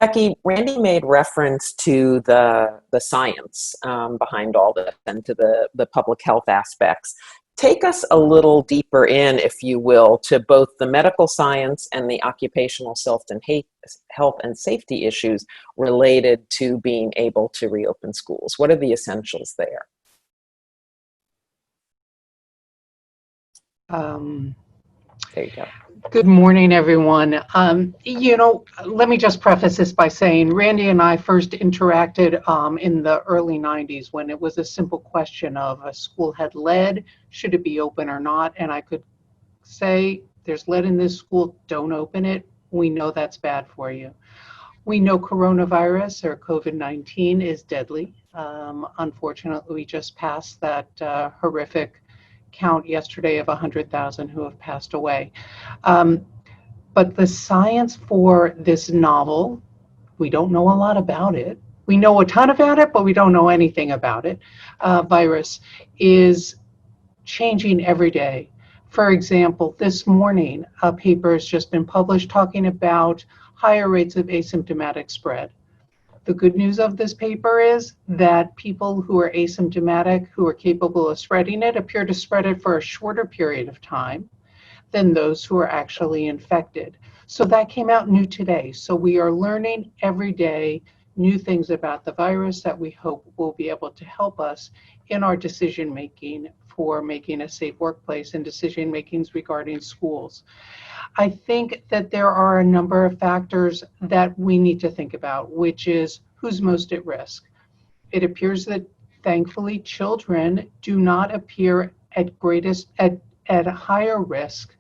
Becky, Randy made reference to the science behind all this and to the public health aspects. Take us a little deeper in, if you will, to both the medical science and the occupational health and safety issues related to being able to reopen schools. What are the essentials there? There you go. Good morning, everyone. Let me just preface this by saying Randy and I first interacted in the early 90s when it was a simple question of a school had lead, should it be open or not? And I could say, there's lead in this school, don't open it. We know that's bad for you. We know coronavirus or COVID-19 is deadly. Unfortunately, we just passed that horrific count yesterday of 100,000 who have passed away. But the science for this novel, we don't know a lot about it. We know a ton about it, but we don't know anything about it. Virus is changing every day. For example, this morning, a paper has just been published talking about higher rates of asymptomatic spread. The good news of this paper is that people who are asymptomatic, who are capable of spreading it, appear to spread it for a shorter period of time than those who are actually infected. So that came out new today. So we are learning every day new things about the virus that we hope will be able to help us in our decision making for making a safe workplace and decision makings regarding schools. I think that there are a number of factors that we need to think about, which is who's most at risk. It appears that thankfully children do not appear at at a higher risk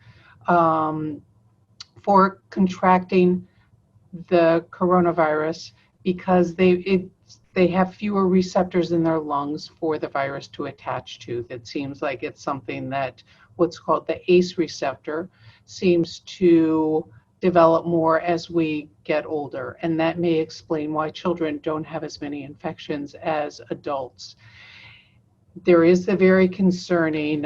for contracting the coronavirus because they have fewer receptors in their lungs for the virus to attach to. That seems like it's something that what's called the ACE receptor seems to develop more as we get older. And that may explain why children don't have as many infections as adults. There is the very concerning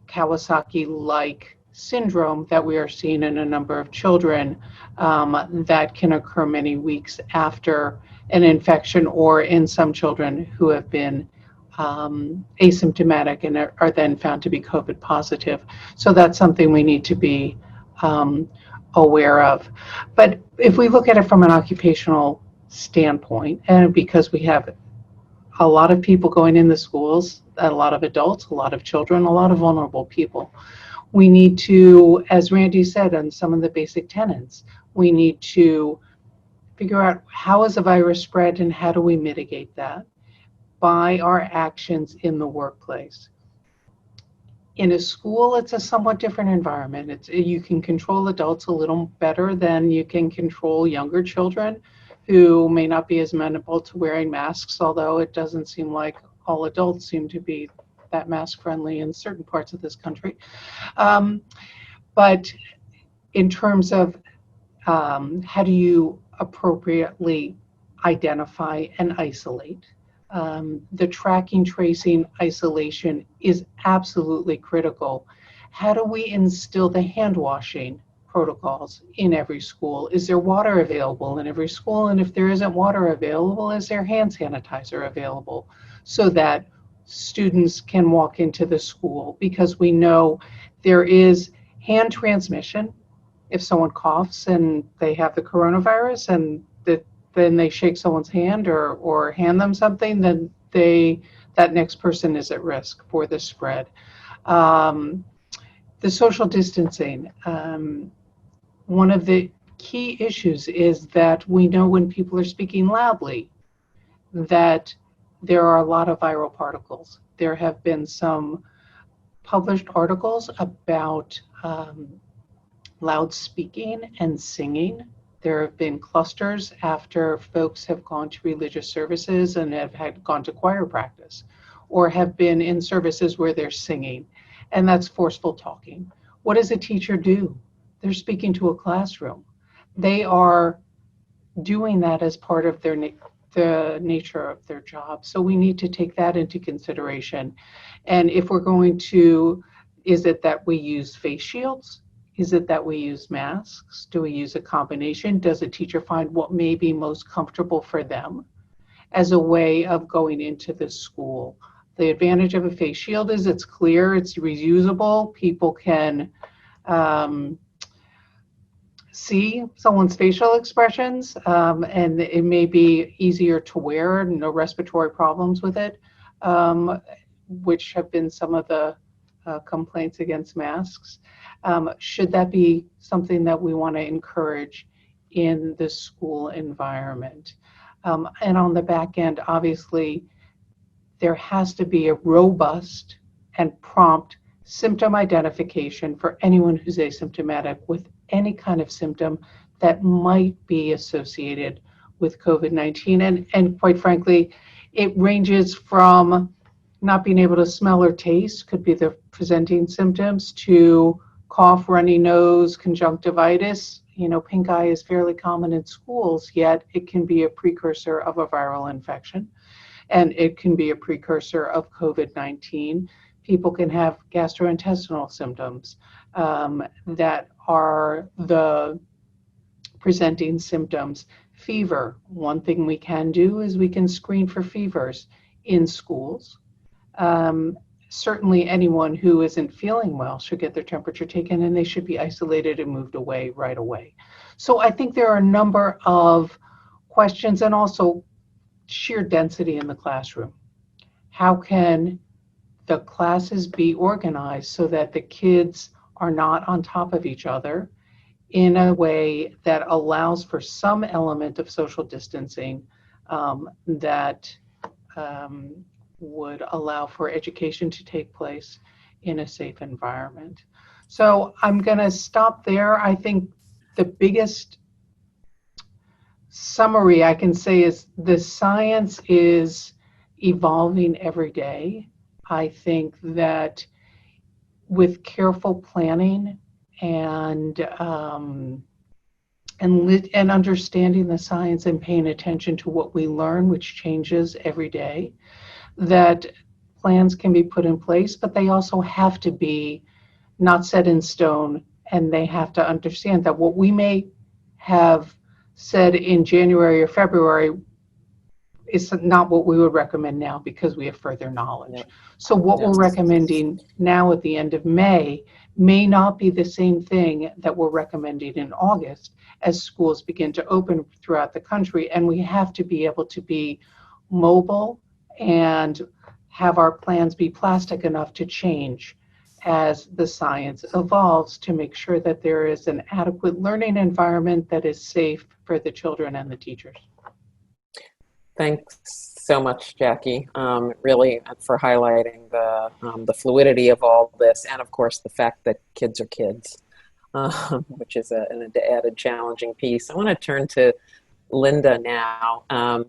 Kawasaki-like syndrome that we are seeing in a number of children that can occur many weeks after an infection, or in some children who have been asymptomatic and are then found to be COVID positive. So that's something we need to be aware of. But if we look at it from an occupational standpoint, and because we have a lot of people going in the schools, a lot of adults, a lot of children, a lot of vulnerable people, we need to, as Randy said, on some of the basic tenets, we need to figure out how is the virus spread and how do we mitigate that by our actions in the workplace. In a school, it's a somewhat different environment. You can control adults a little better than you can control younger children who may not be as amenable to wearing masks, although it doesn't seem like all adults seem to be that mask friendly in certain parts of this country. But in terms of how do you appropriately identify and isolate, the tracking, tracing, isolation is absolutely critical. How do we instill the hand washing protocols in every school? Is there water available in every school? And if there isn't water available, is there hand sanitizer available so that students can walk into the school? Because we know there is hand transmission. If someone coughs and they have the coronavirus and then they shake someone's hand or hand them something, then that next person is at risk for the spread. The social distancing. One of the key issues is that we know when people are speaking loudly that there are a lot of viral particles. There have been some published articles about loud speaking and singing. There have been clusters after folks have gone to religious services and have gone to choir practice, or have been in services where they're singing, and that's forceful talking. What does a teacher do? They're speaking to a classroom. They are doing that as part of the nature of their job. So we need to take that into consideration. And if we're going to, is it that we use face shields? Is it that we use masks? Do we use a combination? Does a teacher find what may be most comfortable for them as a way of going into the school? The advantage of a face shield is it's clear, it's reusable. People can see someone's facial expressions, and it may be easier to wear, no respiratory problems with it, which have been some of the complaints against masks. Should that be something that we want to encourage in the school environment? And on the back end, obviously, there has to be a robust and prompt symptom identification for anyone who's asymptomatic with any kind of symptom that might be associated with COVID-19. And quite frankly, it ranges from not being able to smell or taste, could be the presenting symptoms, to cough, runny nose, conjunctivitis. You know, pink eye is fairly common in schools, yet it can be a precursor of a viral infection, and it can be a precursor of COVID-19. People can have gastrointestinal symptoms that are the presenting symptoms. Fever. One thing we can do is we can screen for fevers in schools. Certainly anyone who isn't feeling well should get their temperature taken, and they should be isolated and moved away right away. So I think there are a number of questions, and also sheer density in the classroom. How can the classes be organized so that the kids are not on top of each other in a way that allows for some element of social distancing, that would allow for education to take place in a safe environment. So I'm going to stop there. I think the biggest summary I can say is the science is evolving every day. I think that with careful planning and understanding the science and paying attention to what we learn, which changes every day, that plans can be put in place, but they also have to be not set in stone, and they have to understand that what we may have said in January or February is not what we would recommend now because we have further knowledge. Yep. So what we're recommending now at the end of May may not be the same thing that we're recommending in August as schools begin to open throughout the country. And we have to be able to be mobile and have our plans be plastic enough to change as the science evolves, to make sure that there is an adequate learning environment that is safe for the children and the teachers. Thanks so much, Jackie, really for highlighting the fluidity of all this, and of course the fact that kids are kids, which is an added challenging piece. I want to turn to Linda now.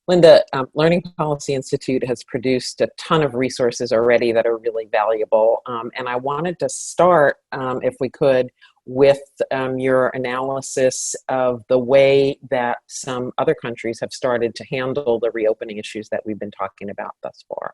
Linda, Learning Policy Institute has produced a ton of resources already that are really valuable, and I wanted to start, if we could, with your analysis of the way that some other countries have started to handle the reopening issues that we've been talking about thus far.